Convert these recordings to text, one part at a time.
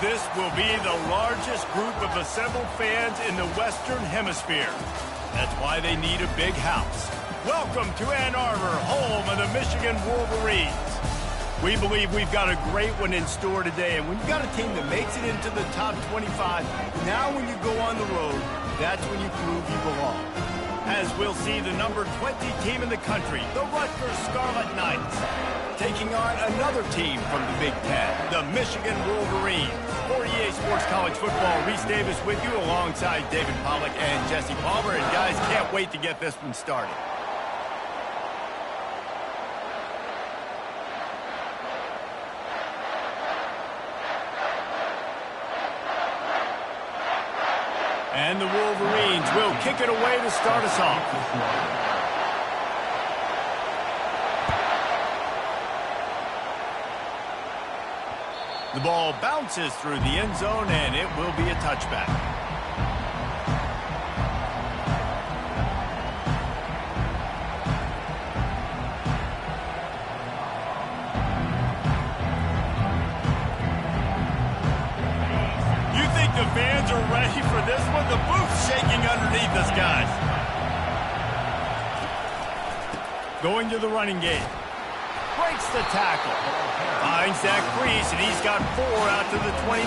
This will be the largest group of assembled fans in the Western Hemisphere. That's why they need a big house. Welcome to Ann Arbor, home of the Michigan Wolverines. We believe we've got a great one in store today, and when you've got a team that makes it into the top 25, now when you go on the road, that's when you prove you belong. As we'll see the number 20 team in the country, the Rutgers Scarlet Knights, taking on another team from the Big Ten, the Michigan Wolverines. For EA Sports College Football, Reese Davis with you alongside David Pollack and Jesse Palmer. And guys, can't wait to get this one started. And the Wolverines will kick it away to start us off. The ball bounces through the end zone, and it will be a touchback. You think the fans are ready for this one? The booth's shaking underneath us, guys. Going to the running game. Breaks the tackle. Finds Zach Priest, and he's got 4 out to the 29.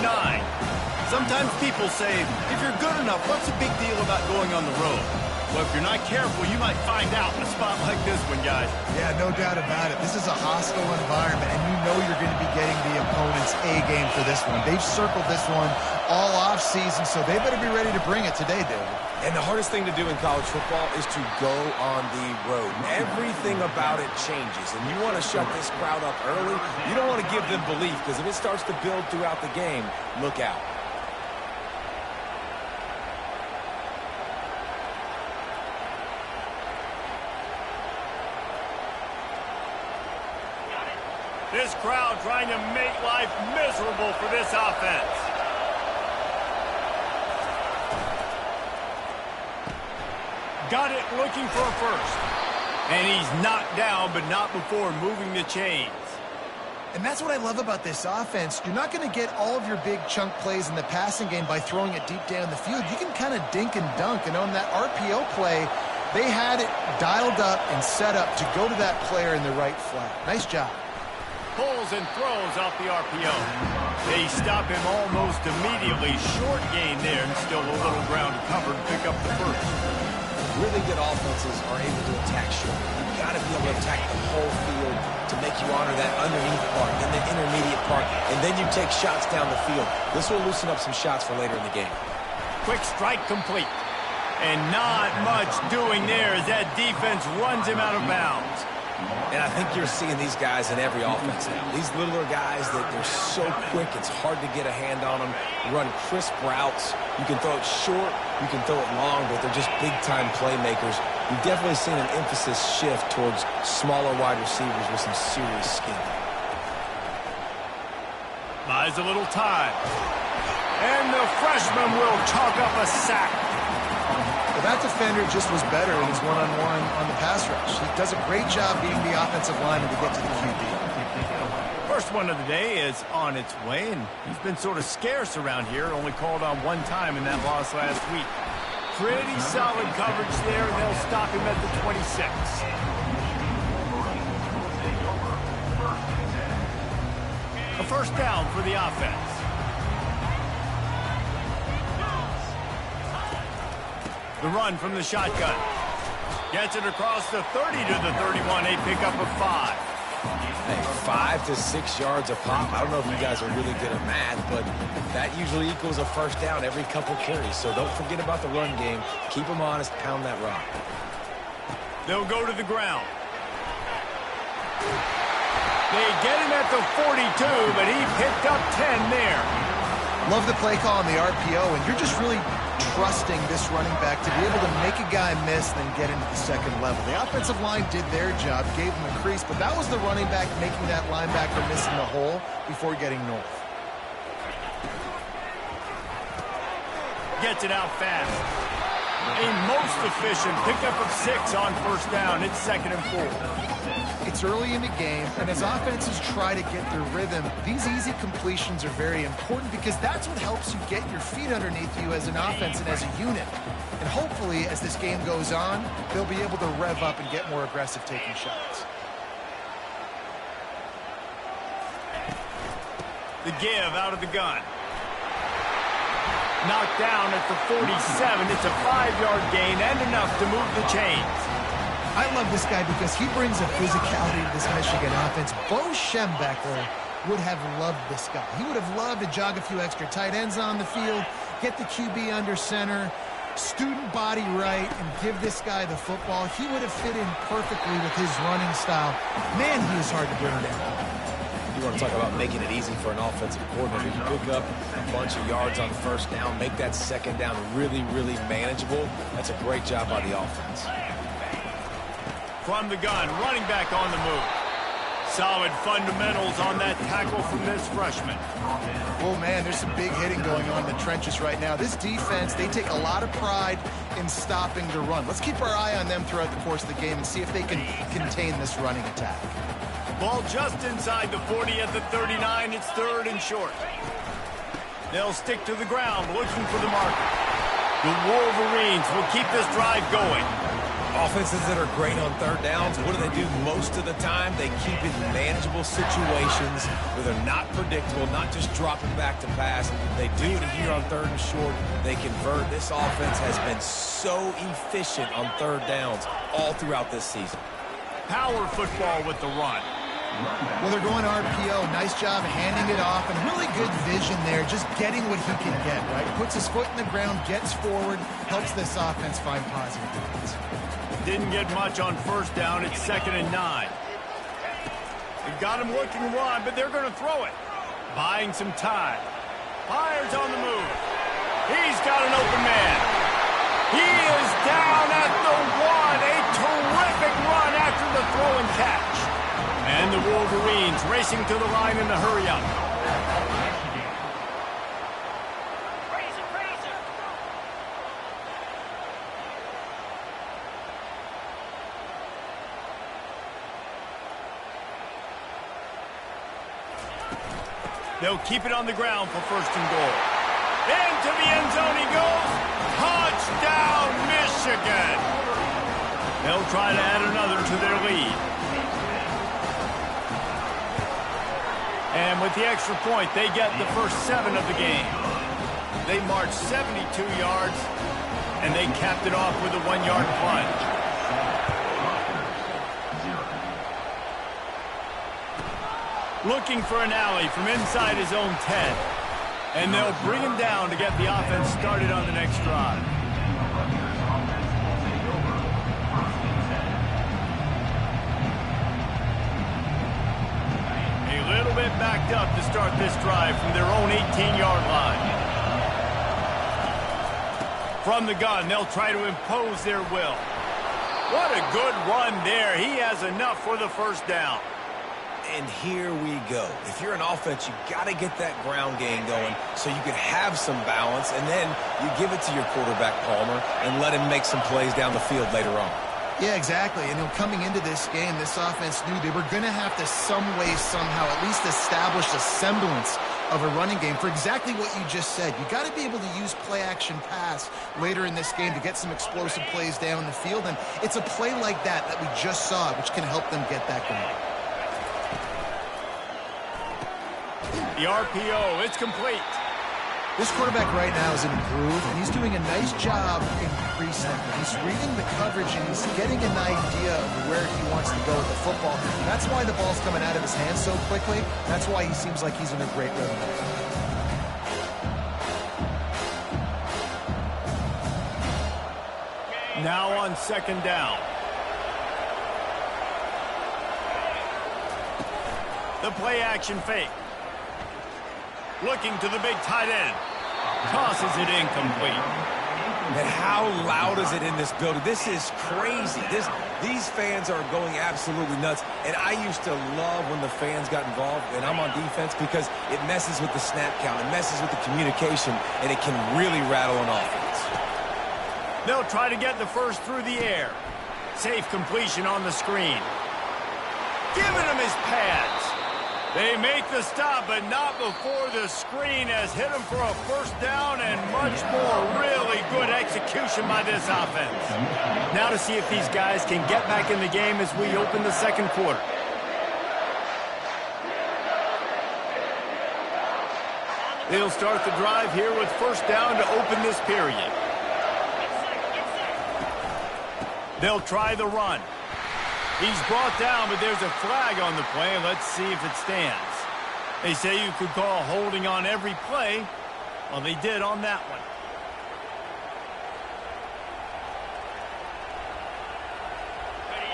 Sometimes people say, if you're good enough, what's the big deal about going on the road? Well, if you're not careful, you might find out in a spot like this one, guys. Yeah, no doubt about it. This is a hostile environment, and you know you're going to be getting the opponent's A game for this one. They've circled this one all off-season, so they better be ready to bring it today, David. And the hardest thing to do in college football is to go on the road. Everything about it changes, and you want to shut this crowd up early. You don't want to give them belief, because if it starts to build throughout the game, look out. This crowd trying to make life miserable for this offense. Got it, looking for a first. And he's knocked down, but not before moving the chains. And that's what I love about this offense. You're not going to get all of your big chunk plays in the passing game by throwing it deep down the field. You can kind of dink and dunk. And on that RPO play, they had it dialed up and set up to go to that player in the right flat. Nice job. Pulls and throws off the RPO. They stop him almost immediately. Short gain there, and still a little ground to cover to pick up the first. Really good offenses are able to attack short. You've got to be able to attack the whole field to make you honor that underneath part, then the intermediate part, and then you take shots down the field. This will loosen up some shots for later in the game. Quick strike complete. And not much doing there as that defense runs him out of bounds. And I think you're seeing these guys in every offense now. These littler guys, that they're so quick, it's hard to get a hand on them. Run crisp routes. You can throw it short, you can throw it long, but they're just big-time playmakers. You've definitely seen an emphasis shift towards smaller wide receivers with some serious skill. Buys a little time. And the freshman will chalk up a sack. Well, that defender just was better in his one-on-one on the pass rush. He does a great job being the offensive lineman to get to the QB. First one of the day is on its way, and he's been sort of scarce around here, only called on one time in that loss last week. Pretty solid coverage there, and they'll stop him at the 26. A first down for the offense. The run from the shotgun. Gets it across the 30 to the 31. A pickup of 5. Hey, 5 to 6 yards a pop. I don't know if you guys are really good at math, but that usually equals a first down every couple carries. So don't forget about the run game. Keep them honest. Pound that rock. They'll go to the ground. They get him at the 42, but he picked up 10 there. Love the play call on the RPO, and you're just really trusting this running back to be able to make a guy miss, then get into the second level. The offensive line did their job, gave him a crease, but that was the running back making that linebacker miss in the hole before getting north. Gets it out fast. A most efficient pickup of 6 on first down. It's 2nd and 4. It's early in the game, and as offenses try to get their rhythm, these easy completions are very important because that's what helps you get your feet underneath you as an offense and as a unit. And hopefully, as this game goes on, they'll be able to rev up and get more aggressive taking shots. The give out of the gun. Knocked down at the 47. It's a 5-yard gain and enough to move the chains. I love this guy because he brings a physicality to this Michigan offense. Bo Schembechler would have loved this guy. He would have loved to jog a few extra tight ends on the field, get the QB under center, student body right, and give this guy the football. He would have fit in perfectly with his running style. Man, he is hard to bring down. You want to talk about making it easy for an offensive coordinator. You pick up a bunch of yards on first down, make that second down really, really manageable. That's a great job by the offense. From the gun, running back on the move. Solid fundamentals on that tackle from this freshman. Oh, man, there's some big hitting going on in the trenches right now. This defense, they take a lot of pride in stopping the run. Let's keep our eye on them throughout the course of the game and see if they can contain this running attack. Ball just inside the 40 at the 39. It's 3rd and short. They'll stick to the ground looking for the marker. The Wolverines will keep this drive going. Offenses that are great on third downs, what do? Most of the time? They keep it in manageable situations where they're not predictable, not just dropping back to pass. They do it here on 3rd and short. They convert. This offense has been so efficient on third downs all throughout this season. Power football with the run. Well, they're going RPO. Nice job handing it off, and really good vision there, just getting what he can get, right? Puts his foot in the ground, gets forward, helps this offense find positive points. Didn't get much on first down. It's 2nd and 9. They've got him looking wide, but they're going to throw it. Buying some time. Fires on the move. He's got an open man. He is down at the 1. A terrific run after the throw and catch. And the Wolverines racing to the line in the hurry-up. They'll keep it on the ground for 1st and goal. Into the end zone he goes. Touchdown, Michigan. They'll try to add another to their lead. And with the extra point, they get the first 7 of the game. They marched 72 yards, and they capped it off with a 1-yard plunge. Looking for an alley from inside his own 10. And they'll bring him down to get the offense started on the next drive. A little bit backed up to start this drive from their own 18-yard line. From the gun, they'll try to impose their will. What a good run there. He has enough for the first down. And here we go. If you're an offense, you got to get that ground game going so you can have some balance, and then you give it to your quarterback, Palmer, and let him make some plays down the field later on. Yeah, exactly. And coming into this game, this offense knew they were going to have to some way, somehow, at least establish a semblance of a running game for exactly what you just said. You got to be able to use play-action pass later in this game to get some explosive plays down the field, and it's a play like that we just saw, which can help them get that going. The RPO, it's complete. This quarterback right now is in a groove, and he's doing a nice job increasing it. He's reading the coverage, and he's getting an idea of where he wants to go with the football. That's why the ball's coming out of his hands so quickly. That's why he seems like he's in a great rhythm. Now on 2nd down. The play-action fake. Looking to the big tight end. Tosses it incomplete. And how loud is it in this building? This is crazy. These fans are going absolutely nuts. And I used to love when the fans got involved, and I'm on defense, because it messes with the snap count. It messes with the communication, and it can really rattle an offense. They'll try to get the first through the air. Safe completion on the screen. giving him his pads. They make the stop, but not before the screen has hit him for a first down and much more. Really good execution by this offense. Now to see if these guys can get back in the game as we open the second quarter. They'll start the drive here with first down to open this period. They'll try the run. He's brought down, but there's a flag on the play. Let's see if it stands. They say you could call holding on every play. Well, they did on that one.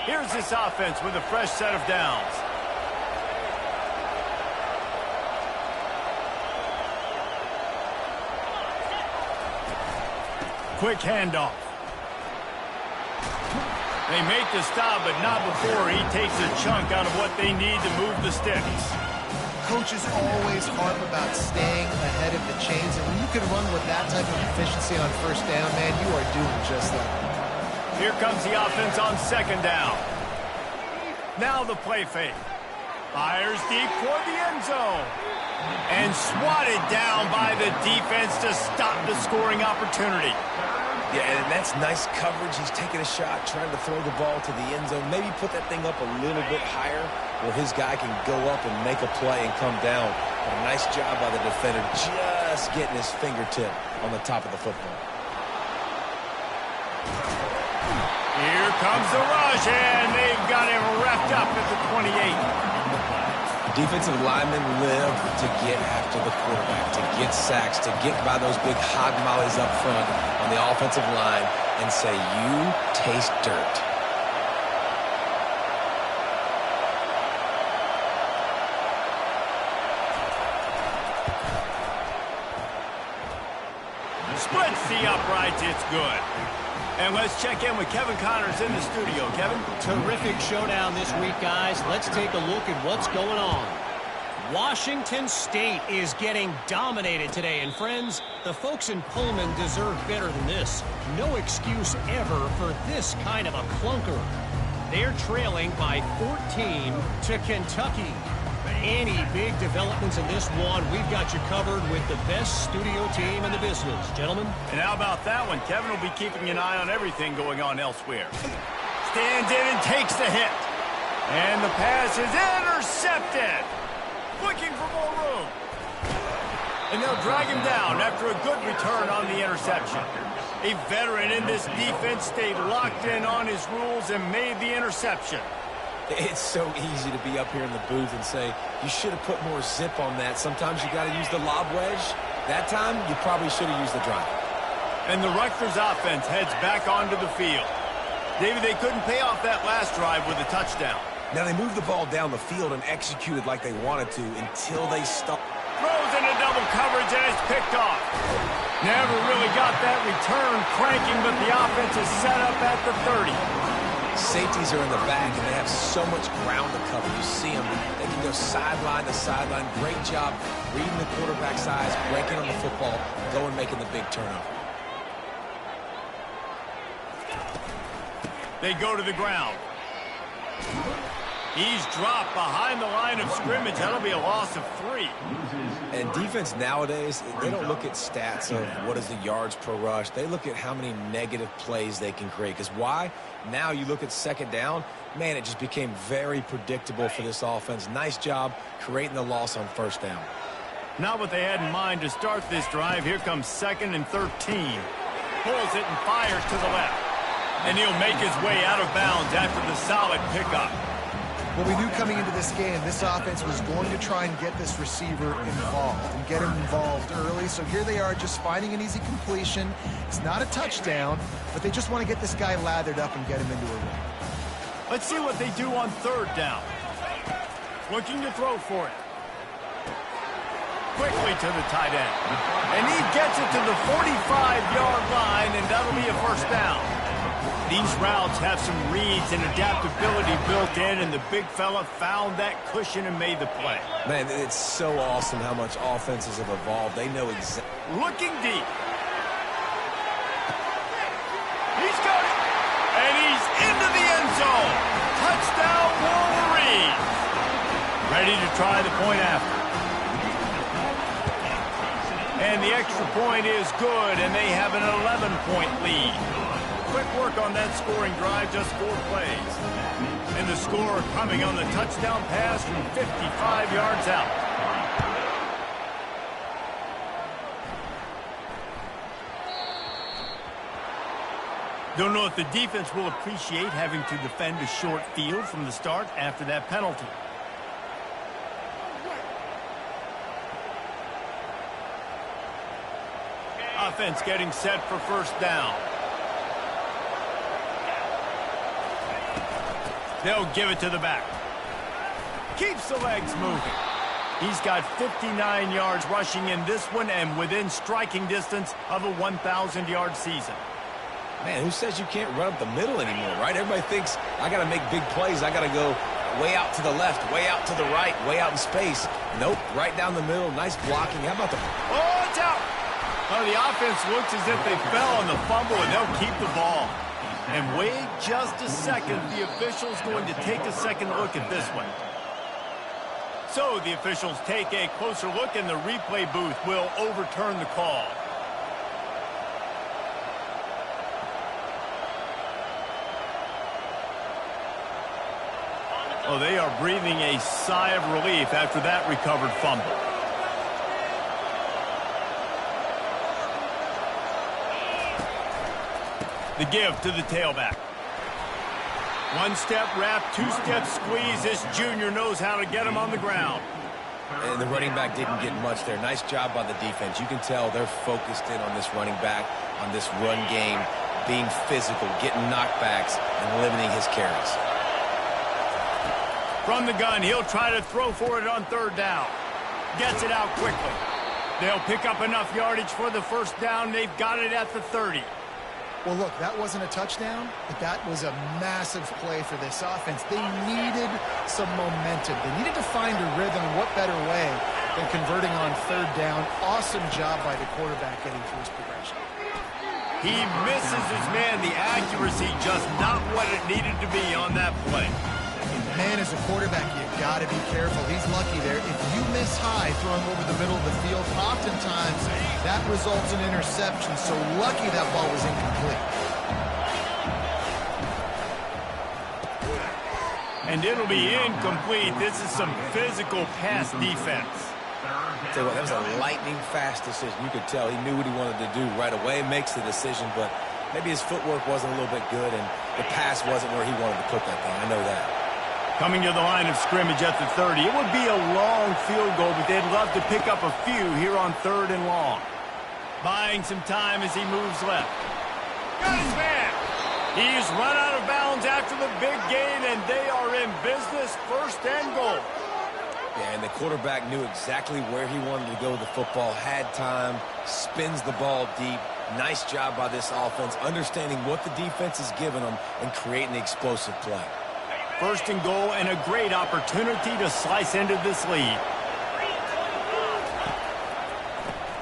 Here's this offense with a fresh set of downs. Quick handoff. They make the stop, but not before he takes a chunk out of what they need to move the sticks. Coaches always harp about staying ahead of the chains, and when you can run with that type of efficiency on first down, man, you are doing just that. Here comes the offense on second down. Now the play fake. Fires deep toward the end zone. And swatted down by the defense to stop the scoring opportunity. Yeah, and that's nice coverage. He's taking a shot, trying to throw the ball to the end zone. Maybe put that thing up a little bit higher where his guy can go up and make a play and come down. But a nice job by the defender just getting his fingertip on the top of the football. Here comes the rush, and they've got him wrapped up at the 28. Defensive linemen live to get after the quarterback, to get sacks, to get by those big hog mollies up front on the offensive line and say, you taste dirt. Splits the uprights, it's good. And let's check in with Kevin Connors in the studio. Kevin? Terrific showdown this week, guys. Let's take a look at what's going on. Washington State is getting dominated today. And friends, the folks in Pullman deserve better than this. No excuse ever for this kind of a clunker. They're trailing by 14 to Kentucky. Any big developments in this one, we've got you covered with the best studio team in the business. Gentlemen? And how about that one? Kevin will be keeping an eye on everything going on elsewhere. Stands in and takes the hit. And the pass is intercepted. Looking for more room. And they'll drag him down after a good return on the interception. A veteran in this defense stayed locked in on his rules and made the interception. It's so easy to be up here in the booth and say, you should have put more zip on that. Sometimes you got to use the lob wedge. That time, you probably should have used the drive. And the Rutgers offense heads back onto the field. David, they couldn't pay off that last drive with a touchdown. Now, they moved the ball down the field and executed like they wanted to until they stopped. Throws into double coverage, and it's picked off. Never really got that return cranking, but the offense is set up at the 30. Safeties are in the back, and they have so much ground to cover. You see them. They can go sideline to sideline. Great job reading the quarterback's eyes, breaking on the football, going making the big turnover. They go to the ground. He's dropped behind the line of scrimmage. That'll be a loss of 3. And defense nowadays, they don't look at stats of what is the yards per rush. They look at how many negative plays they can create. Because why? Now you look at second down, man, it just became very predictable for this offense. Nice job creating the loss on first down. Not what they had in mind to start this drive. Here comes 2nd and 13. Pulls it and fires to the left. And he'll make his way out of bounds after the solid pickup. Well, we knew coming into this game, this offense was going to try and get this receiver involved and get him involved early. So here they are just finding an easy completion. It's not a touchdown, but they just want to get this guy lathered up and get him into a run. Let's see what they do on 3rd down. Looking to throw for it. Quickly to the tight end. And he gets it to the 45-yard line, and that'll be a first down. These routes have some reads and adaptability built in, and the big fella found that cushion and made the play. Man, it's so awesome how much offenses have evolved. They know exactly. Looking deep. He's got it. And he's into the end zone. Touchdown, Wolverines. try the point after. And the extra point is good, and they have an 11-point lead. Quick work on that scoring drive, just 4 plays. And the score coming on the touchdown pass from 55 yards out. Don't know if the defense will appreciate having to defend a short field from the start after that penalty. Offense getting set for first down. They'll give it to the back. Keeps the legs moving. He's got 59 yards rushing in this one and within striking distance of a 1,000-yard season. Man, who says you can't run up the middle anymore, right? Everybody thinks, I got to make big plays. I got to go way out to the left, way out to the right, way out in space. Nope, right down the middle. Nice blocking. How about the... Oh, it's out! Well, the offense looks as if they fell on the fumble, and they'll keep the ball. And wait just a second. The official's going to take a second look at this one. So the officials take a closer look, and the replay booth will overturn the call. Oh, they are breathing a sigh of relief after that recovered fumble. The give to the tailback. One-step wrap, two-step squeeze. This junior knows how to get him on the ground. And the running back didn't get much there. Nice job by the defense. You can tell they're focused in on this running back, on this run game, being physical, getting knockbacks, and limiting his carries. From the gun, he'll try to throw for it on third down. Gets it out quickly. They'll pick up enough yardage for the first down. They've got it at the 30. Well, look, that wasn't a touchdown, but that was a massive play for this offense. They needed some momentum. They needed to find a rhythm, and what better way than converting on third down. Awesome job by the quarterback getting through his progression. He misses his man. The accuracy just not what it needed to be on that play. Man, as a quarterback, you got to be careful. He's lucky there. If you miss high throwing over the middle of the field, oftentimes that results in interception. So lucky that ball was incomplete. And it'll be incomplete. This is some physical pass defense. Tell you what, that was a lightning-fast decision. You could tell he knew what he wanted to do right away. Makes the decision, but maybe his footwork wasn't a little bit good, and the pass wasn't where he wanted to put that thing. I know that. Coming to the line of scrimmage at the 30. It would be a long field goal, but they'd love to pick up a few here on third and long. Buying some time as he moves left. Got his man. He's run out of bounds after the big gain, and they are in business, first and goal. Yeah, and the quarterback knew exactly where he wanted to go with the football, had time, spins the ball deep. Nice job by this offense, understanding what the defense is giving them and creating the explosive play. First and goal, and a great opportunity to slice into this lead.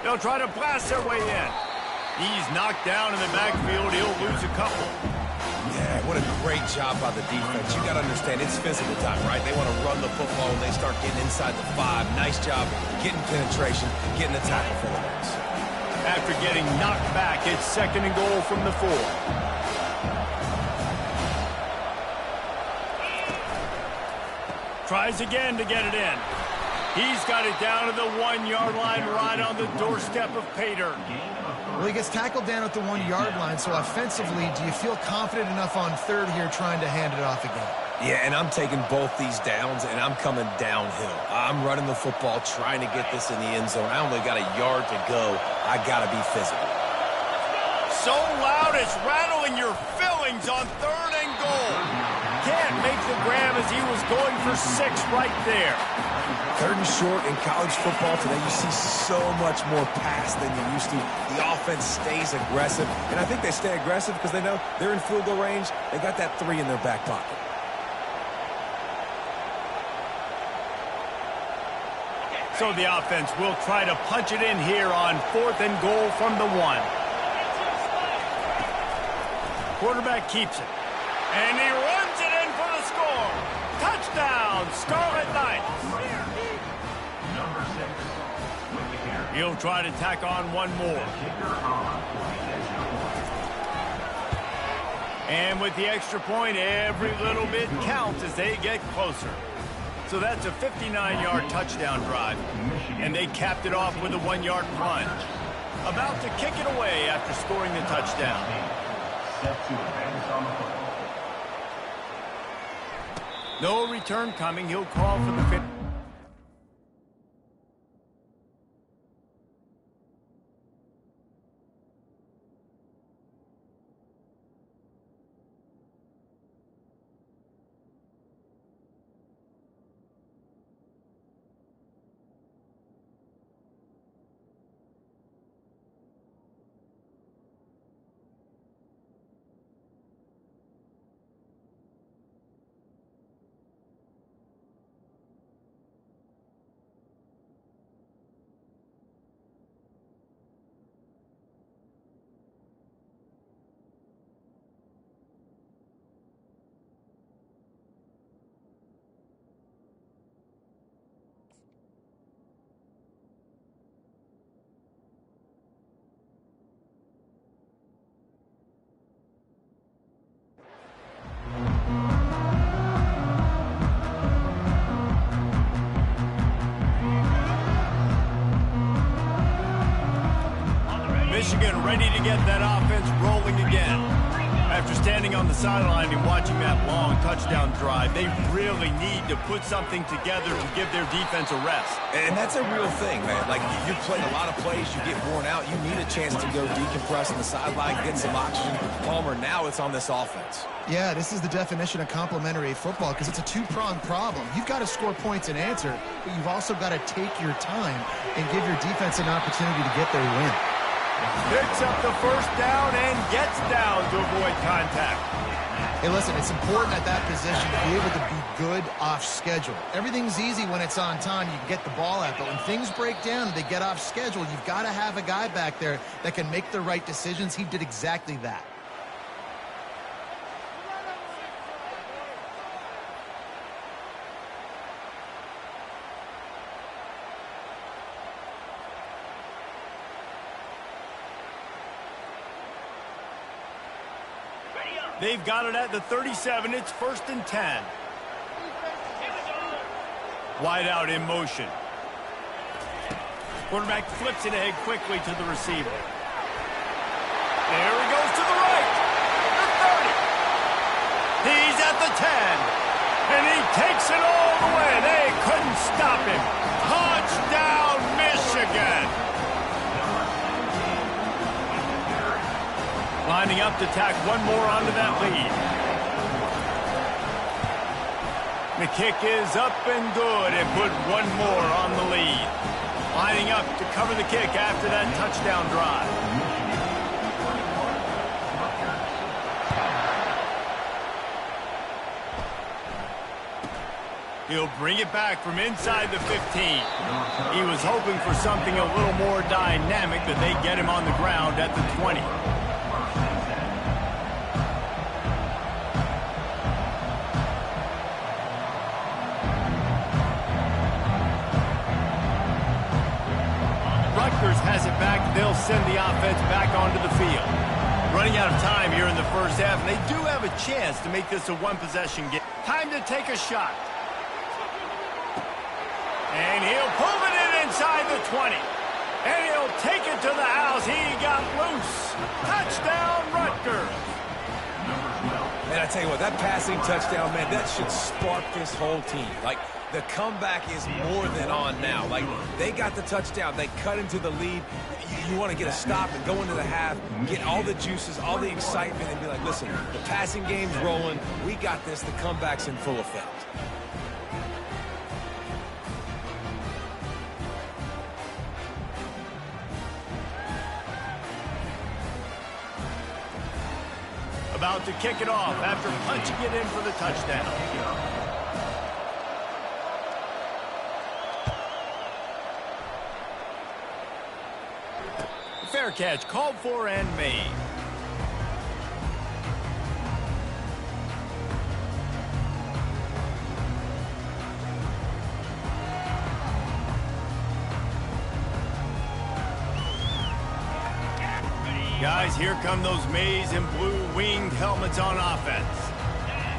They'll try to blast their way in. He's knocked down in the backfield. He'll lose a couple. Yeah, what a great job by the defense. You got to understand, it's physical time, right? They want to run the football when they start getting inside the 5. Nice job getting penetration, getting the tackle for the loss. After getting knocked back, it's second and goal from the 4. Tries again to get it in. He's got it down to the 1-yard line right on the doorstep of Pater. Well, he gets tackled down at the 1-yard line, so offensively, do you feel confident enough on third here trying to hand it off again? Yeah, and I'm taking both these downs, and I'm coming downhill. I'm running the football, trying to get this in the end zone. I only got a yard to go. I got to be physical. So loud it's rattling your fillings on third and goal. Can't make the grab as he was going for 6 right there. Third and short in college football today, you see so much more pass than you used to. The offense stays aggressive, and I think they stay aggressive because they know they're in field goal range. They got that 3 in their back pocket. So the offense will try to punch it in here on 4th and goal from the 1. Quarterback keeps it. And he runs it in for the score. Touchdown, Scarlet Knights. He'll try to tack on one more. And with the extra point, every little bit counts as they get closer. So that's a 59-yard touchdown drive. And they capped it off with a 1-yard plunge. About to kick it away after scoring the touchdown. No return coming. He'll call for the 50. Michigan ready to get that offense rolling again. After standing on the sideline and watching that long touchdown drive, they really need to put something together to give their defense a rest. And that's a real thing, man. Like, you've played a lot of plays, you get worn out, you need a chance to go decompress on the sideline, get some oxygen. Palmer, now it's on this offense. Yeah, this is the definition of complementary football because it's a two-pronged problem. You've got to score points and answer, but you've also got to take your time and give your defense an opportunity to get their win. Picks up the first down and gets down to avoid contact. Hey, listen, it's important at that position to be able to be good off schedule. Everything's easy when it's on time. You can get the ball out, but when things break down and they get off schedule, you've got to have a guy back there that can make the right decisions. He did exactly that. They've got it at the 37. It's 1st and 10. Wide out in motion. Quarterback flips it ahead quickly to the receiver. There he goes to the right. The 30. He's at the 10. And he takes it all the way. They couldn't stop him. Touchdown, Michigan. Lining up to tack one more onto that lead. The kick is up and good and put one more on the lead. Lining up to cover the kick after that touchdown drive. He'll bring it back from inside the 15. He was hoping for something a little more dynamic, but they get him on the ground at the 20. Rutgers has it back. They'll send the offense back onto the field. Running out of time here in the first half, and they do have a chance to make this a one-possession game. Time to take a shot. And he'll pull it in inside the 20. And he'll take it to the house. He got loose. Touchdown, Rutgers. Man, I tell you what, that passing touchdown, man, that should spark this whole team. Like, the comeback is more than on now. Like, they got the touchdown. They cut into the lead. You want to get a stop and go into the half, get all the juices, all the excitement, and be like, listen, the passing game's rolling. We got this. The comeback's in full effect. About to kick it off after punching it in for the touchdown. Fair catch called for and made. Guys, here come those maize and blue winged helmets on offense.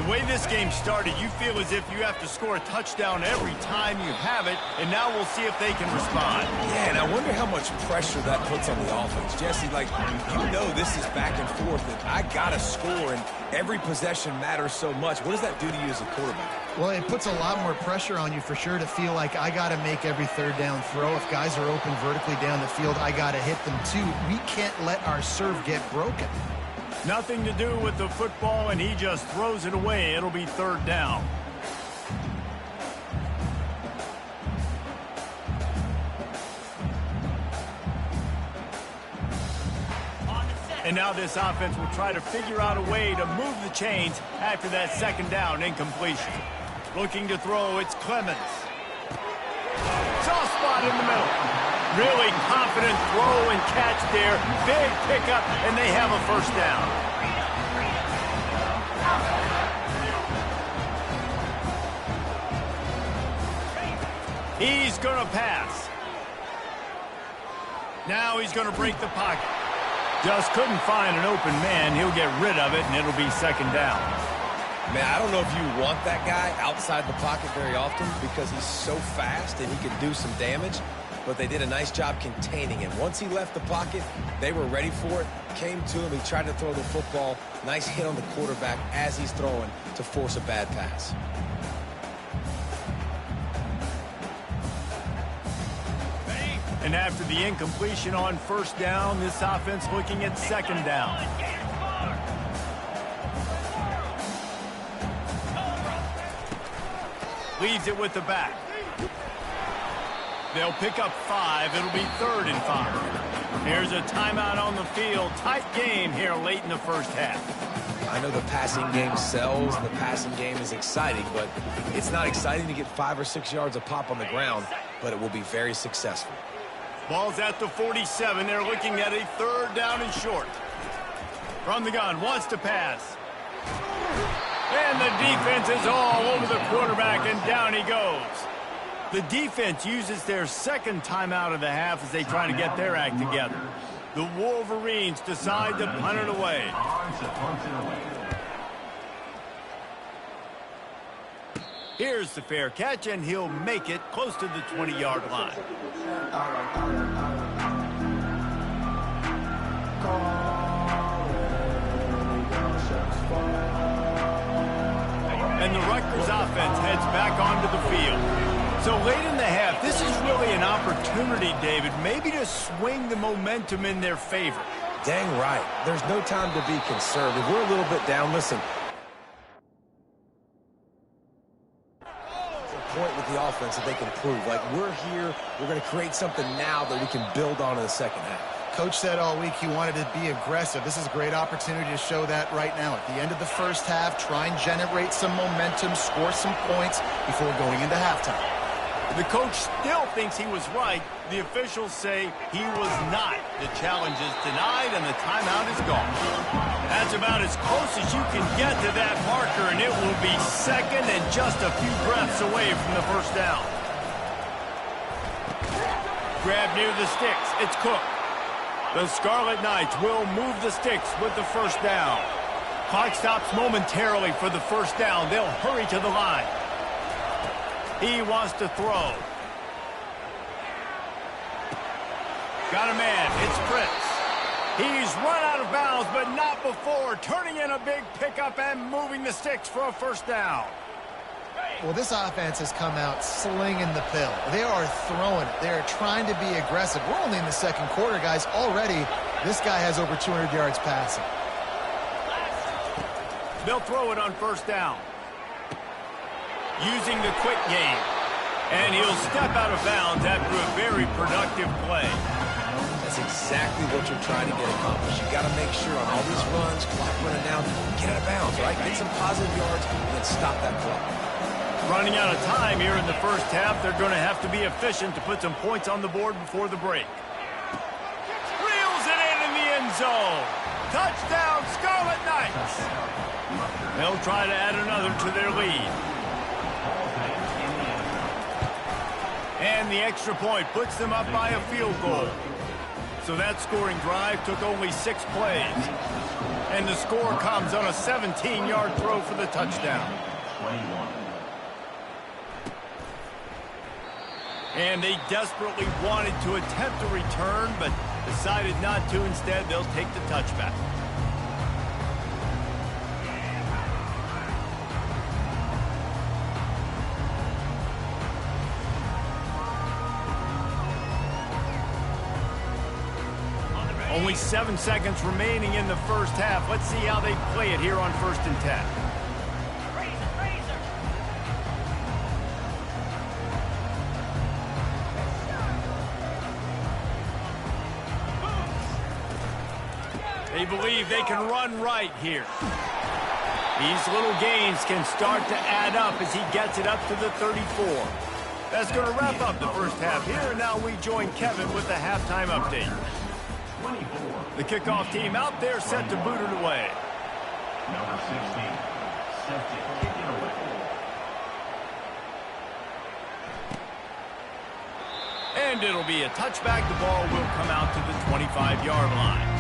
The way this game started, you feel as if you have to score a touchdown every time you have it, and now we'll see if they can respond. Yeah, and I wonder how much pressure that puts on the offense. Jesse, like, you know this is back and forth, and I got to score, and every possession matters so much. What does that do to you as a quarterback? Well, it puts a lot more pressure on you for sure to feel like I got to make every third down throw. If guys are open vertically down the field, I got to hit them too. We can't let our serve get broken. Nothing to do with the football, and he just throws it away. It'll be third down. And now this offense will try to figure out a way to move the chains after that second down incompletion. Looking to throw, it's Clemens. Soft spot in the middle. Really confident throw and catch there. Big pickup, and they have a first down. He's going to pass. Now he's going to break the pocket. Just couldn't find an open man. He'll get rid of it, and it'll be second down. Man, I don't know if you want that guy outside the pocket very often because he's so fast and he can do some damage, but they did a nice job containing him. Once he left the pocket, they were ready for it, came to him, he tried to throw the football. Nice hit on the quarterback as he's throwing to force a bad pass. And after the incompletion on first down, this offense looking at second down. Leaves it with the back. They'll pick up 5. It'll be 3rd and 5. Here's a timeout on the field. Tight game here late in the first half. I know the passing game sells, the passing game is exciting, but it's not exciting to get 5 or 6 yards a pop on the ground, but it will be very successful. Ball's at the 47. They're looking at a 3rd down and short. From the gun, wants to pass. And the defense is all over the quarterback, and down he goes. The defense uses their second timeout of the half as they try to get their act together. The Wolverines decide to punt it away. Here's the fair catch, and he'll make it close to the 20-yard line. And the Rutgers offense heads back onto the field. So late in the half, this is really an opportunity, David, maybe to swing the momentum in their favor. Dang right. There's no time to be conservative. We're a little bit down. Listen. Point with the offense that they can prove. Like, we're here, we're going to create something now that we can build on in the second half. Coach said all week he wanted to be aggressive. This is a great opportunity to show that right now. At the end of the first half, try and generate some momentum, score some points before going into halftime. The coach still thinks he was right. The officials say he was not. The challenge is denied, and the timeout is gone. That's about as close as you can get to that marker, and it will be second and just a few breaths away from the first down. Grab near the sticks. It's Cook. The Scarlet Knights will move the sticks with the first down. Clock stops momentarily for the first down. They'll hurry to the line. He wants to throw. Got a man. It's Fritz. He's run out of bounds, but not before. Turning in a big pickup and moving the sticks for a first down. Well, this offense has come out slinging the pill. They are throwing it. They are trying to be aggressive. We're only in the second quarter, guys. Already, this guy has over 200 yards passing. They'll throw it on first down. Using the quick game. And he'll step out of bounds after a very productive play. That's exactly what you're trying to get accomplished. You got to make sure on all these runs, clock running down, get out of bounds, right? Get some positive yards and then stop that clock. Running out of time here in the first half. They're going to have to be efficient to put some points on the board before the break. Reels it in the end zone. Touchdown, Scarlet Knights. They'll try to add another to their lead. And the extra point puts them up by a field goal. So that scoring drive took only 6 plays. And the score comes on a 17-yard throw for the touchdown. 21. And they desperately wanted to attempt a return, but decided not to. Instead, they'll take the touchback. Only 7 seconds remaining in the first half. Let's see how they play it here on 1st and 10. They believe they can run right here. These little gains can start to add up as he gets it up to the 34. That's going to wrap up the first half here, and now we join Kevin with the halftime update. 24. The kickoff team out there set to boot it away. Number 16. Set to kick it away. And it'll be a touchback. The ball will come out to the 25-yard line.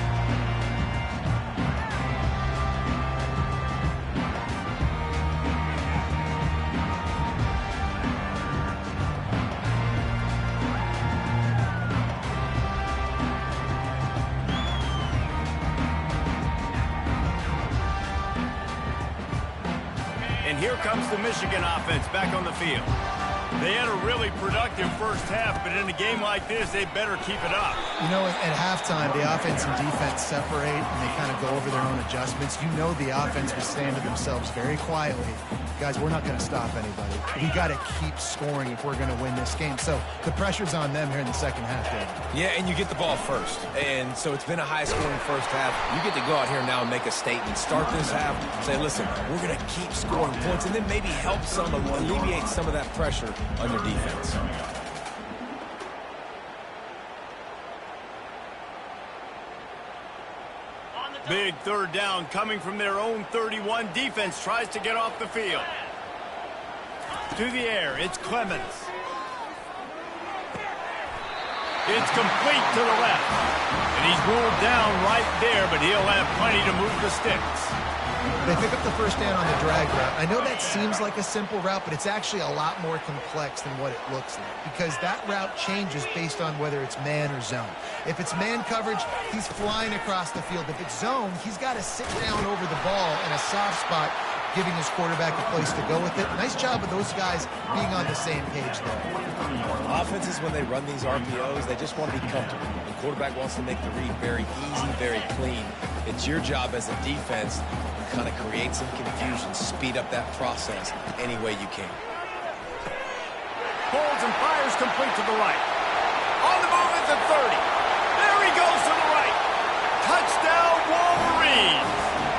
And here comes the Michigan offense back on the field. They had a really productive first half, but in a game like this, they better keep it up. You know, at halftime, the offense and defense separate, and they kind of go over their own adjustments. You know the offense was saying to themselves very quietly, guys, we're not going to stop anybody. We got to keep scoring if we're going to win this game. So the pressure's on them here in the second half, David. Yeah, and you get the ball first. And so it's been a high-scoring first half. You get to go out here now and make a statement. Start this half, say, listen, we're going to keep scoring points, and then maybe help alleviate some of that pressure on your defense. Big third down coming from their own 31. Defense tries to get off the field. To the air, it's Clemens. It's complete to the left. And he's ruled down right there, but he'll have plenty to move the sticks. They pick up the first down on the drag route. I know that seems like a simple route, but it's actually a lot more complex than what it looks like, because that route changes based on whether it's man or zone. If it's man coverage, he's flying across the field. If it's zone, he's got to sit down over the ball in a soft spot, giving his quarterback a place to go with it. Nice job of those guys being on the same page there. Offenses, when they run these RPOs, they just want to be comfortable. The quarterback wants to make the read very easy, very clean. It's your job as a defense to kind of create some confusion, speed up that process any way you can. Pulls and fires complete to the right. On the move at the 30. There he goes to the right. Touchdown, Wolverines.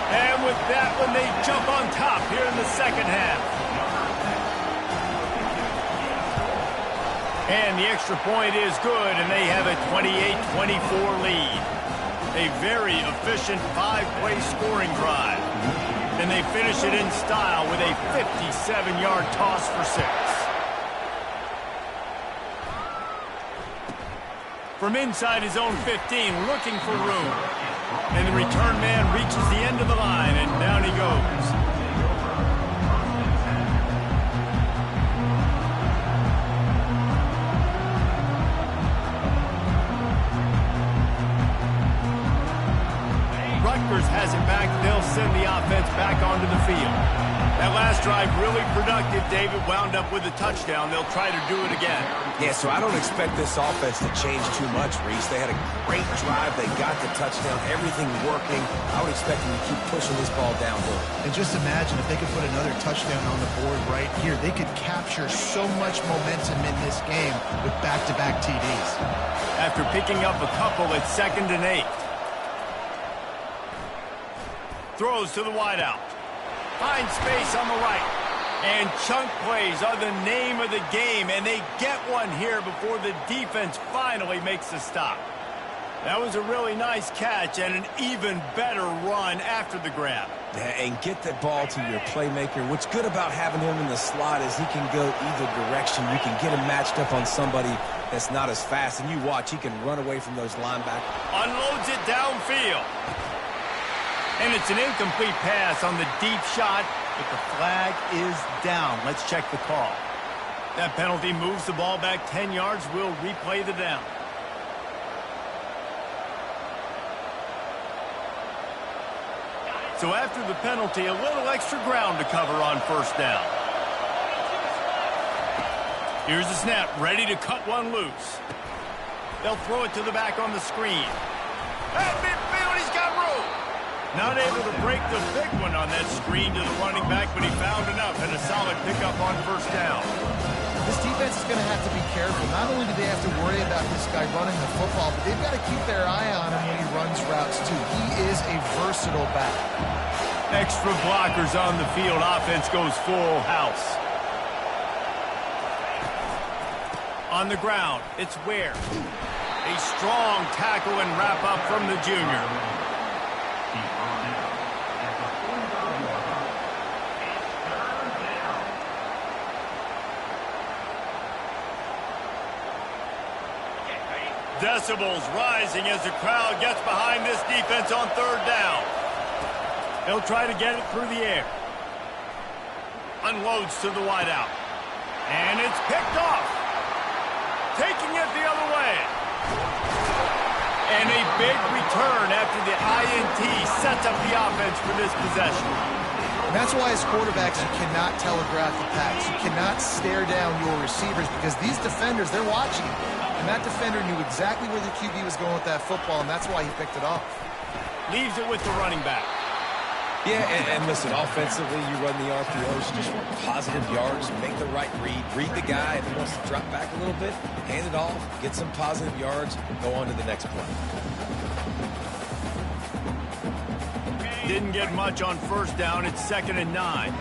And with that one, they jump on top here in the second half. And the extra point is good, and they have a 28-24 lead. A very efficient 5-play scoring drive. And they finish it in style with a 57-yard toss for 6. From inside his own 15, looking for room. And the return man reaches the end of the line, and down he goes. Rutgers has it back. They'll send the offense back onto the field. That last drive really productive. David wound up with a touchdown. They'll try to do it again. Yeah, so I don't expect this offense to change too much, Reese. They had a great drive. They got the touchdown. Everything working. I would expect them to keep pushing this ball downhill. And just imagine if they could put another touchdown on the board right here. They could capture so much momentum in this game with back-to-back TDs. After picking up a couple at 2nd and 8. Throws to the wideout. Finds space on the right. And chunk plays are the name of the game, and they get one here before the defense finally makes the stop. That was a really nice catch and an even better run after the grab. Yeah, and get the ball to your playmaker. What's good about having him in the slot is he can go either direction. You can get him matched up on somebody that's not as fast. And you watch, he can run away from those linebackers. Unloads it downfield. And it's an incomplete pass on the deep shot, but the flag is down. Let's check the call. That penalty moves the ball back 10 yards. We'll replay the down. So after the penalty, a little extra ground to cover on first down. Here's the snap, ready to cut one loose. They'll throw it to the back on the screen. At midfield, he's got room. Not able to break the big one on that screen to the running back, but he found enough and a solid pickup on first down. This defense is going to have to be careful. Not only do they have to worry about this guy running the football, but they've got to keep their eye on him when he runs routes, too. He is a versatile back. Extra blockers on the field. Offense goes full house. On the ground, it's Ware. A strong tackle and wrap up from the junior. Decibels rising as the crowd gets behind this defense on third down. They'll try to get it through the air. Unloads to the wideout. And it's picked off. Taking it the other way. And a big return after the INT sets up the offense for this possession. And that's why as quarterbacks, you cannot telegraph the pass. You cannot stare down your receivers because these defenders, they're watching you. And that defender knew exactly where the QB was going with that football, and that's why he picked it off. Leaves it with the running back. Yeah, and listen, offensively, you run the RPOs, just want positive yards, make the right read the guy. If he wants to drop back a little bit, hand it off, get some positive yards, go on to the next play. Didn't get much on first down. It's 2nd and 9.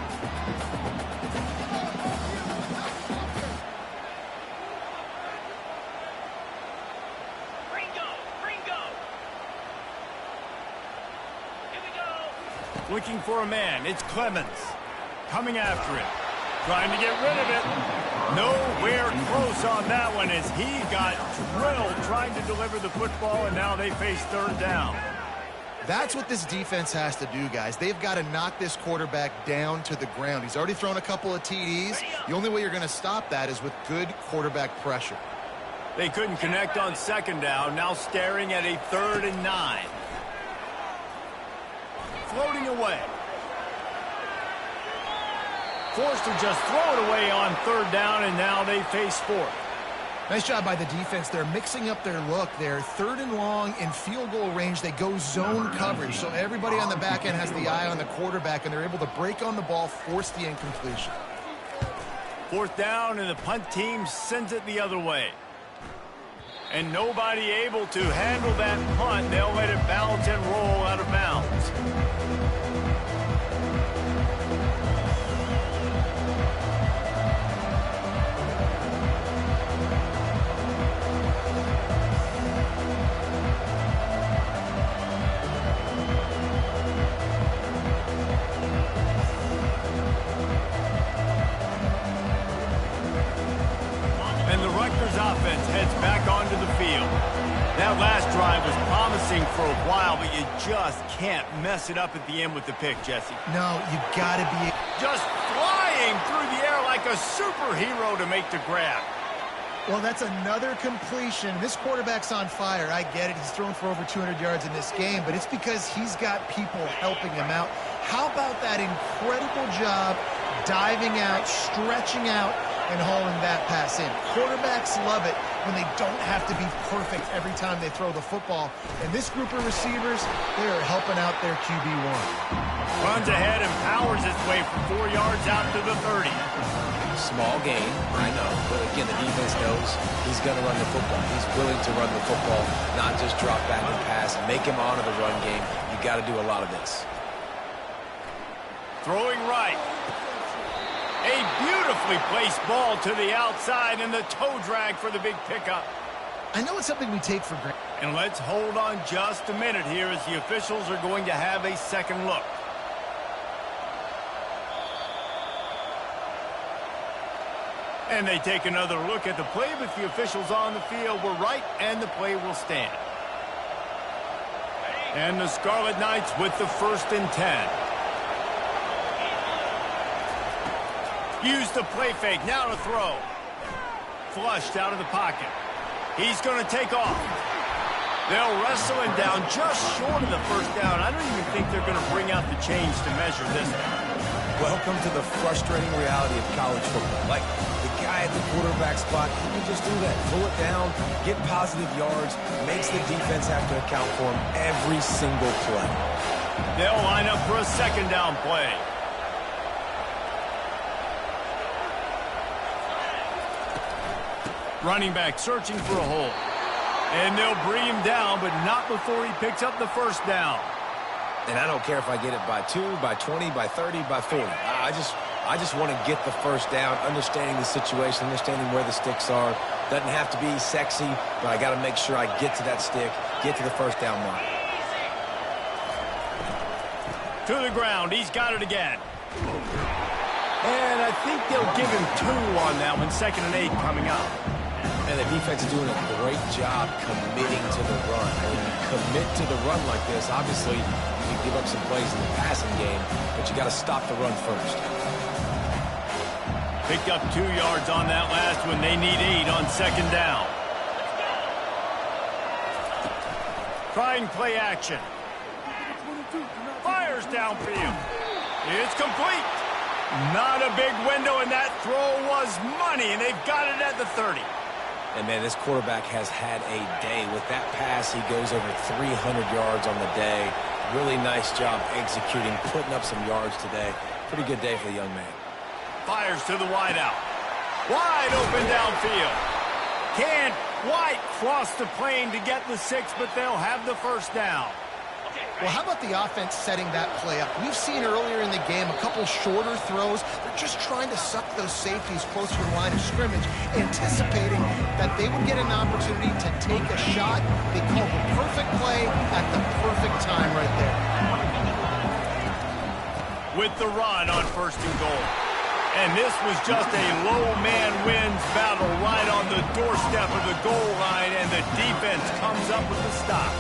Looking for a man. It's Clemens. Coming after it. Trying to get rid of it. Nowhere close on that one as he got drilled trying to deliver the football, and now they face third down. That's what this defense has to do, guys. They've got to knock this quarterback down to the ground. He's already thrown a couple of TDs. The only way you're going to stop that is with good quarterback pressure. They couldn't connect on second down. Now staring at a 3rd and 9. Floating away. Forced to just throw it away on third down, and now they face 4th. Nice job by the defense. They're mixing up their look. They're 3rd and long in field goal range. They go zone coverage, so everybody on the back end has the eye on the quarterback, and they're able to break on the ball, force the incompletion. 4th down, and the punt team sends it the other way. And nobody able to handle that punt. They'll let it bounce and roll out of bounds. Offense heads back onto the field. That last drive was promising for a while, but you just can't mess it up at the end with the pick, Jesse. No, you got to be... Just flying through the air like a superhero to make the grab. Well, that's another completion. This quarterback's on fire. I get it. He's thrown for over 200 yards in this game, but it's because he's got people helping him out. How about that incredible job diving out, stretching out, and hauling that pass in? Quarterbacks love it when they don't have to be perfect every time they throw the football. And this group of receivers, they're helping out their QB1. Runs ahead and powers his way for 4 yards out to the 30. Small gain, I know. But again, the defense knows he's going to run the football. He's willing to run the football, not just drop back and pass. Make him honor the run game. You got to do a lot of this. Throwing right. A beautifully placed ball to the outside and the toe drag for the big pickup. I know it's something we take for granted. And let's hold on just a minute here as the officials are going to have a second look. And they take another look at the play, but the officials on the field were right, and the play will stand. And the Scarlet Knights with the 1st and 10. Use the play fake, now to throw. Flushed out of the pocket. He's going to take off. They'll wrestle him down just short of the 1st down. I don't even think they're going to bring out the chains to measure this one. Welcome to the frustrating reality of college football. Like, the guy at the quarterback spot, he can just do that. Pull it down, get positive yards, makes the defense have to account for him every single play. They'll line up for a 2nd down play. Running back searching for a hole. And they'll bring him down, but not before he picks up the 1st down. And I don't care if I get it by 2, by 20, by 30, by 40. I just want to get the 1st down, understanding the situation, understanding where the sticks are. Doesn't have to be sexy, but I got to make sure I get to that stick, get to the 1st down mark. To the ground. He's got it again. And I think they'll give him 2 on that one. 2nd and 8 coming up. And the defense is doing a great job committing to the run. When you commit to the run like this, obviously you give up some plays in the passing game, but you got to stop the run first. Picked up 2 yards on that last one. They need 8 on 2nd down. Trying play action. Fires downfield. It's complete. Not a big window, and that throw was money, and they've got it at the 30. And, man, this quarterback has had a day. With that pass, he goes over 300 yards on the day. Really nice job executing, putting up some yards today. Pretty good day for the young man. Fires to the wideout. Wide open downfield. Can't quite cross the plane to get the 6, but they'll have the 1st down. Well, how about the offense setting that play up? We've seen earlier in the game a couple shorter throws. They're just trying to suck those safeties closer to the line of scrimmage, anticipating that they would get an opportunity to take a shot. They called the perfect play at the perfect time right there. With the run on 1st and goal. And this was just a low man wins battle right on the doorstep of the goal line, and the defense comes up with the stop.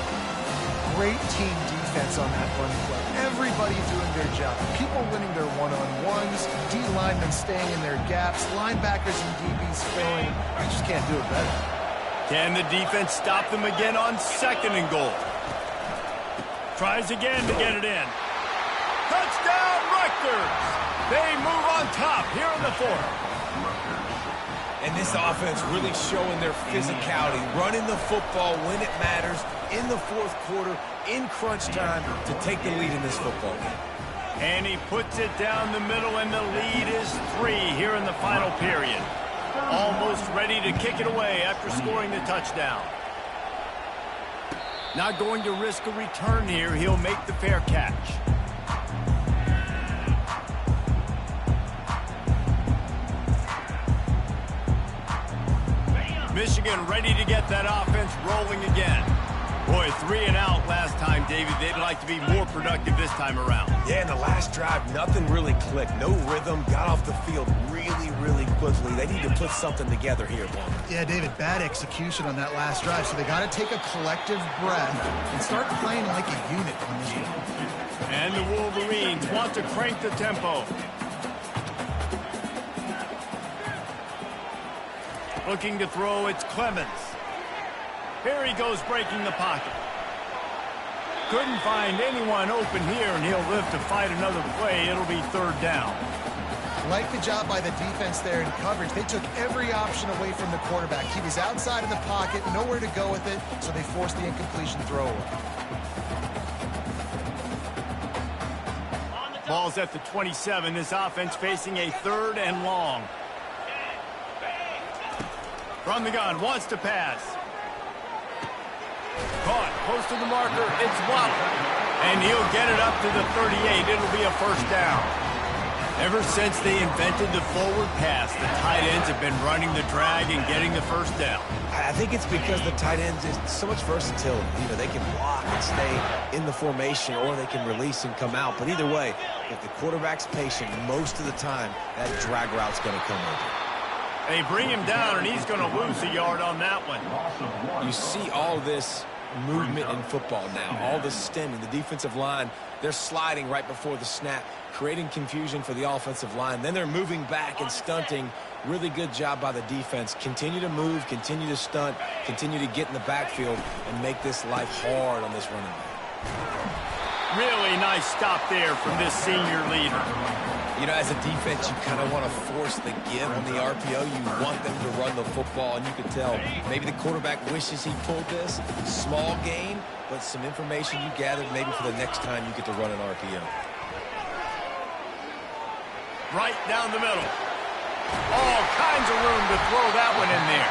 Great team defense on that run play. Everybody doing their job. People winning their one-on-ones, D linemen staying in their gaps, linebackers and DBs filling. You just can't do it better. Can the defense stop them again on 2nd and goal? Tries again to get it in. Touchdown, Rutgers! They move on top here in the 4th. And this offense really showing their physicality, running the football when it matters, in the 4th quarter, in crunch time, to take the lead in this football game. And he puts it down the middle, and the lead is 3 here in the final period. Almost ready to kick it away after scoring the touchdown. Not going to risk a return here. He'll make the fair catch. Michigan ready to get that offense rolling again. Boy, 3 and out last time, David. They'd like to be more productive this time around. Yeah, in the last drive, nothing really clicked. No rhythm, got off the field really quickly. They need to put something together here, Paul. Yeah, David, bad execution on that last drive, so they got to take a collective breath and start playing like a unit on this one. And the Wolverines want to crank the tempo. Looking to throw, it's Clemens. Here he goes breaking the pocket. Couldn't find anyone open here, and he'll live to fight another play. It'll be 3rd down. Like the job by the defense there in coverage. They took every option away from the quarterback. He was outside of the pocket, nowhere to go with it, so they forced the incompletion throwaway. Ball's at the 27. This offense facing a 3rd and long. From the gun, wants to pass. Caught, close to the marker, it's Waddle. And he'll get it up to the 38. It'll be a 1st down. Ever since they invented the forward pass, the tight ends have been running the drag and getting the 1st down. I think it's because the tight ends is so much versatility. You know, they can block and stay in the formation, or they can release and come out. But either way, if the quarterback's patient most of the time, that drag route's going to come over. They bring him down, and he's going to lose a yard on that one. You see all this movement in football now, all the stemming, the defensive line, they're sliding right before the snap, creating confusion for the offensive line. Then they're moving back and stunting. Really good job by the defense. Continue to move, continue to stunt, continue to get in the backfield and make this life hard on this running back. Really nice stop there from this senior leader. You know, as a defense, you kind of want to force the give on the RPO. You want them to run the football, and you can tell maybe the quarterback wishes he pulled this. Small gain, but some information you gathered maybe for the next time you get to run an RPO. Right down the middle. All kinds of room to throw that one in there.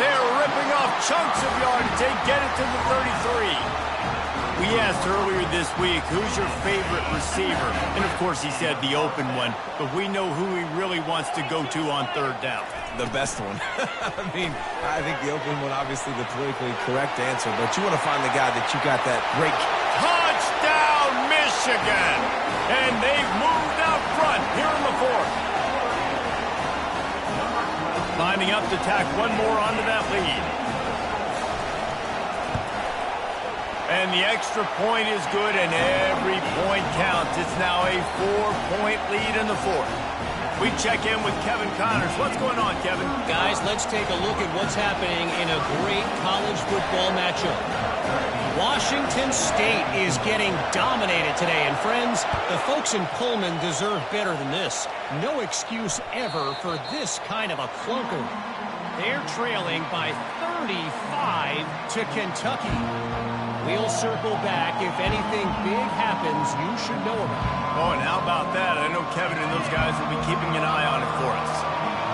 They're ripping off chunks of yardage. They get it to the 33. We asked earlier this week, who's your favorite receiver? And, of course, he said the open one. But we know who he really wants to go to on third down. The best one. I mean, I think the open one, obviously the politically correct answer. But you want to find the guy that you got that great. Touchdown, Michigan! And they've moved out front here in the fourth. Lining up to tack one more onto that lead. And the extra point is good, and every point counts. It's now a 4-point lead in the fourth. We check in with Kevin Connors. What's going on, Kevin? Guys, let's take a look at what's happening in a great college football matchup. Washington State is getting dominated today, and friends, the folks in Pullman deserve better than this. No excuse ever for this kind of a clunker. They're trailing by 35 to Kentucky. We'll circle back. If anything big happens, you should know about it. Oh, and how about that? I know Kevin and those guys will be keeping an eye on it for us.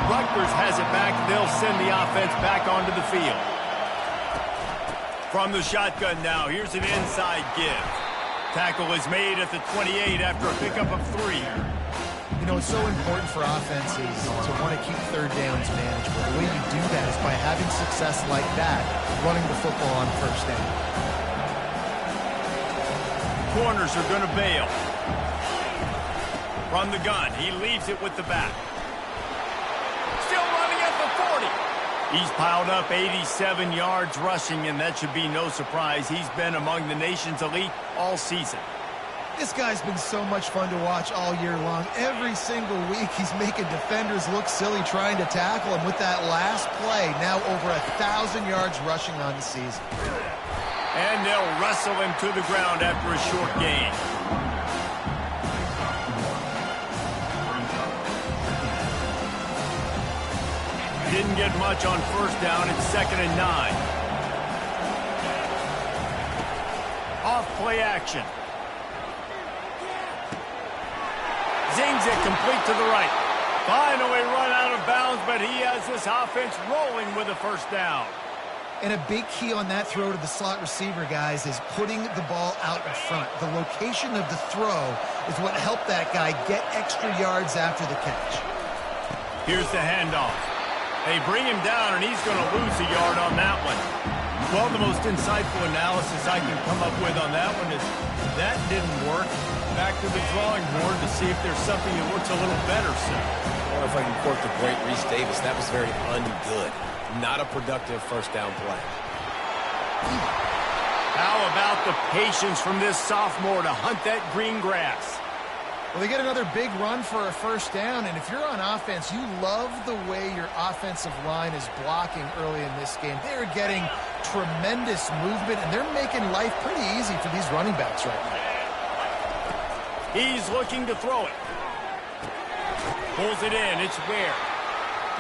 Rutgers has it back. They'll send the offense back onto the field. From the shotgun now, here's an inside give. Tackle is made at the 28 after a pickup of 3. You know, it's so important for offenses to want to keep third downs manageable. The way you do that is by having success like that, running the football on first down. Corners are going to bail. From the gun, he leaves it with the back. Still running at the 40. He's piled up 87 yards rushing, and that should be no surprise. He's been among the nation's elite all season. This guy's been so much fun to watch all year long. Every single week, he's making defenders look silly trying to tackle him with that last play. Now over 1,000 yards rushing on the season. And they'll wrestle him to the ground after a short gain. Didn't get much on first down. It's 2nd and 9. Off play action. Zings it complete to the right. Finally run out of bounds, but he has this offense rolling with a first down. And a big key on that throw to the slot receiver, guys, is putting the ball out in front. The location of the throw is what helped that guy get extra yards after the catch. Here's the handoff. They bring him down, and he's going to lose a yard on that one. Well, the most insightful analysis I can come up with on that one is that didn't work. Back to the drawing board to see if there's something that works a little better, sir. Or if I can quote the great Reese Davis, that was very ungood. Not a productive first down play. How about the patience from this sophomore to hunt that green grass? Well, they get another big run for a first down, and if you're on offense, you love the way your offensive line is blocking early in this game. They're getting tremendous movement, and they're making life pretty easy for these running backs right now. He's looking to throw it. Pulls it in. It's Ware.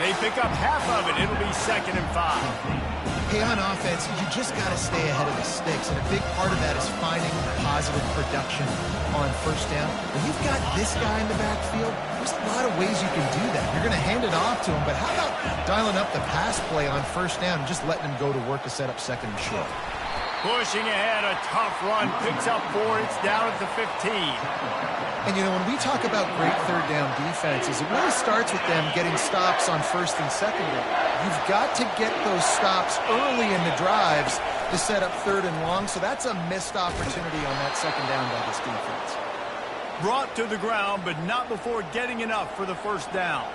They pick up half of it. It'll be 2nd and 5. Hey, on offense, you just got to stay ahead of the sticks, and a big part of that is finding positive production on first down. When you've got this guy in the backfield, there's a lot of ways you can do that. You're going to hand it off to him, but how about dialing up the pass play on first down and just letting him go to work to set up 2nd and short? Pushing ahead, a tough run, picks up 4, it's down at the 15. And, you know, when we talk about great third down defenses, it really starts with them getting stops on first and second down. You've got to get those stops early in the drives to set up 3rd and long, so that's a missed opportunity on that 2nd down by this defense. Brought to the ground, but not before getting enough for the first down.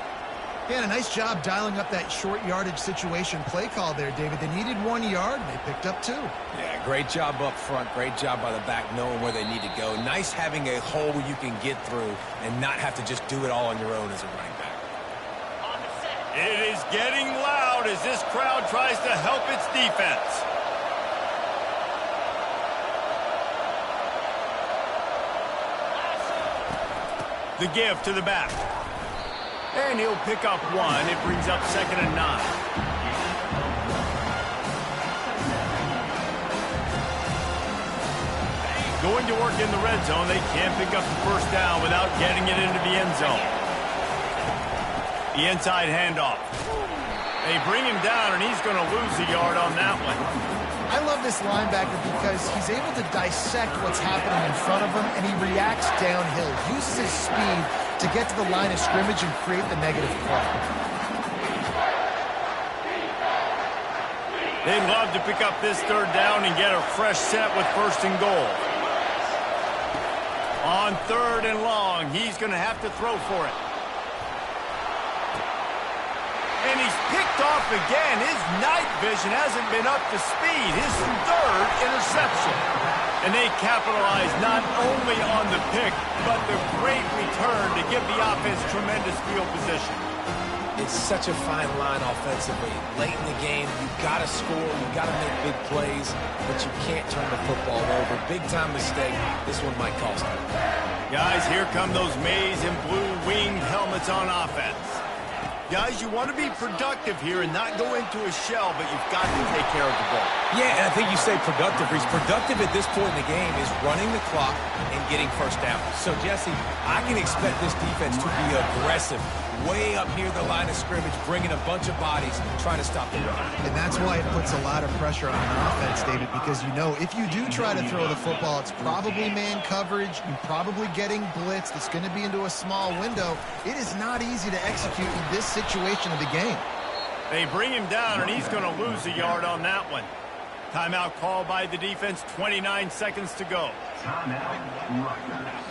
Yeah, and a nice job dialing up that short yardage situation play call there, David. They needed 1 yard, and they picked up 2. Yeah, great job up front. Great job by the back knowing where they need to go. Nice having a hole you can get through and not have to just do it all on your own as a running back. It is getting loud as this crowd tries to help its defense. The give to the back. And he'll pick up 1. It brings up 2nd and 9. Going to work in the red zone. They can't pick up the first down without getting it into the end zone. The inside handoff. They bring him down, and he's going to lose a yard on that one. I love this linebacker because he's able to dissect what's happening in front of him, and he reacts downhill, uses his speed to get to the line of scrimmage and create the negative play. They'd love to pick up this 3rd down and get a fresh set with 1st and goal. On 3rd and long, he's going to have to throw for it. And he's picked off again. His night vision hasn't been up to speed. His 3rd interception. And they capitalize not only on the pick, but the great return to give the offense tremendous field position. It's such a fine line offensively. Late in the game, you've got to score, you've got to make big plays, but you can't turn the football over. Big-time mistake. This one might cost them. Guys, here come those maize and blue winged helmets on offense. Guys, you want to be productive here and not go into a shell, but you've got to take care of the ball. Yeah, and I think you say productive. He's productive at this point in the game is running the clock and getting first down. So, Jesse, I can expect this defense to be aggressive, way up near the line of scrimmage, bringing a bunch of bodies, trying to stop the run. And that's why it puts a lot of pressure on an offense, David, because you know if you do try to throw the football, it's probably man coverage. You're probably getting blitzed. It's going to be into a small window. It is not easy to execute in this situation of the game. They bring him down, and he's going to lose a yard on that one. Timeout called by the defense, 29 seconds to go. Timeout, Rutgers.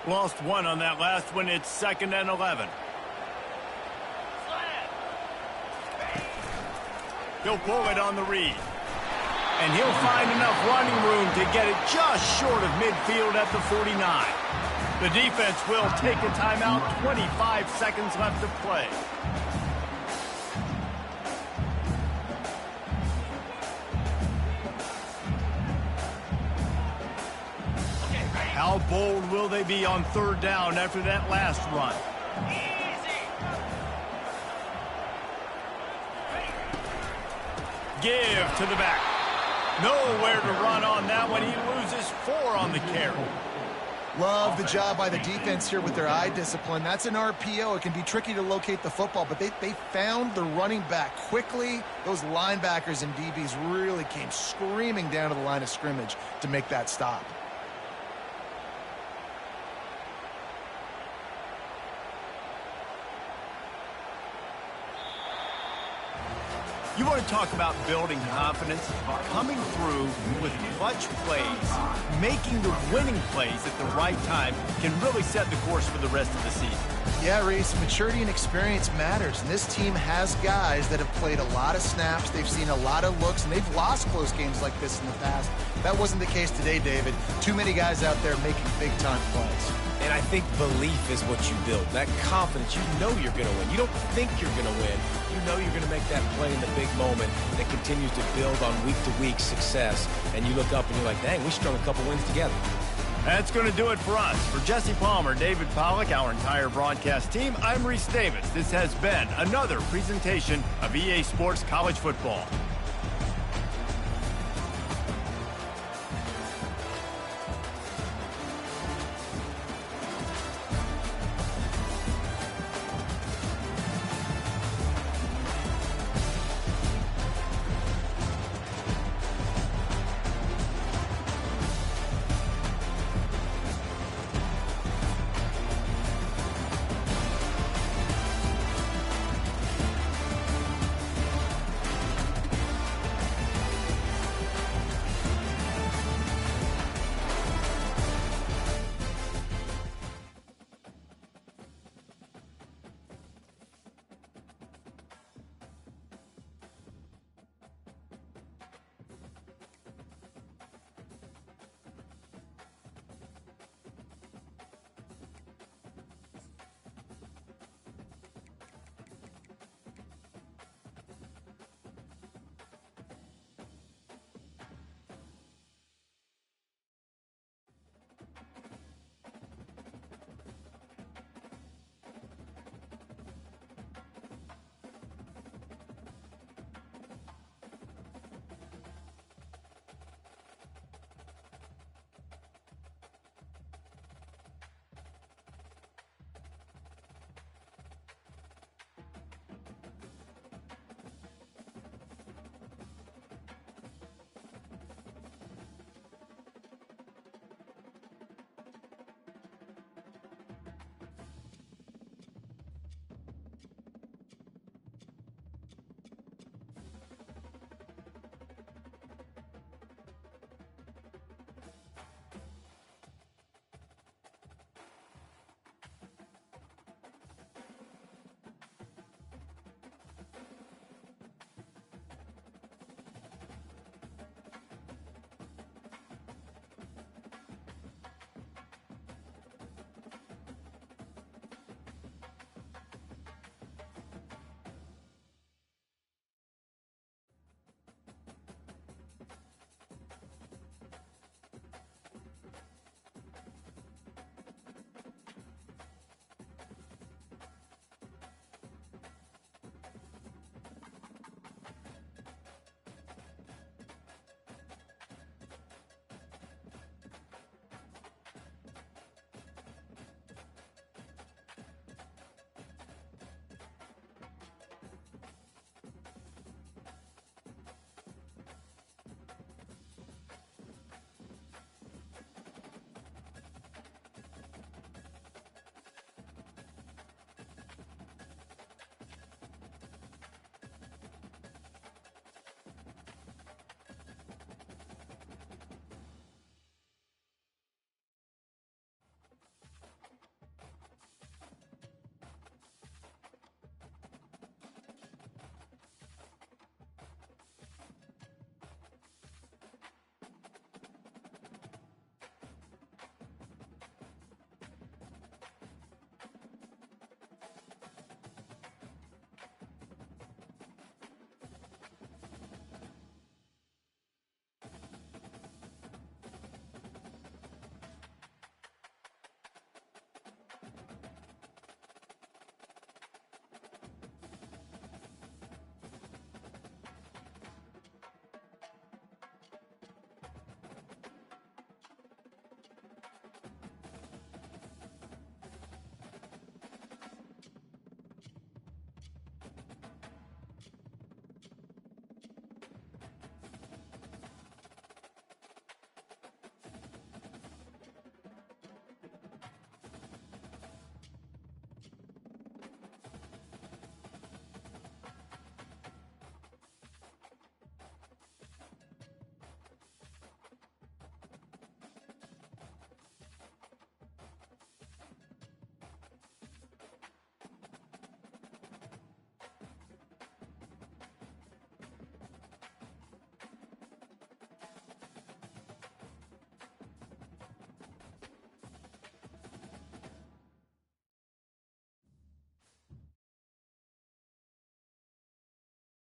Lost 1 on that last one. It's 2nd and 11. He'll pull it on the read. And he'll find enough running room to get it just short of midfield at the 49. The defense will take a timeout. 25 seconds left to play. How bold will they be on 3rd down after that last run? Give to the back. Nowhere to run on that one. He loses 4 on the carry. Love the job by the defense here with their eye discipline. That's an RPO. It can be tricky to locate the football, but they found the running back quickly. Those linebackers and DBs really came screaming down to the line of scrimmage to make that stop. You want to talk about building confidence? Coming through with clutch plays, making the winning plays at the right time can really set the course for the rest of the season. Yeah, Reese, maturity and experience matters. And this team has guys that have played a lot of snaps. They've seen a lot of looks, and they've lost close games like this in the past. That wasn't the case today, David. Too many guys out there making big-time plays. And I think belief is what you build. That confidence, you know you're going to win. You don't think you're going to win. You know you're going to make that play in the big moment that continues to build on week-to-week success. And you look up and you're like, dang, we strung a couple wins together. That's going to do it for us. For Jesse Palmer, David Pollack, our entire broadcast team, I'm Reese Davis. This has been another presentation of EA Sports College Football.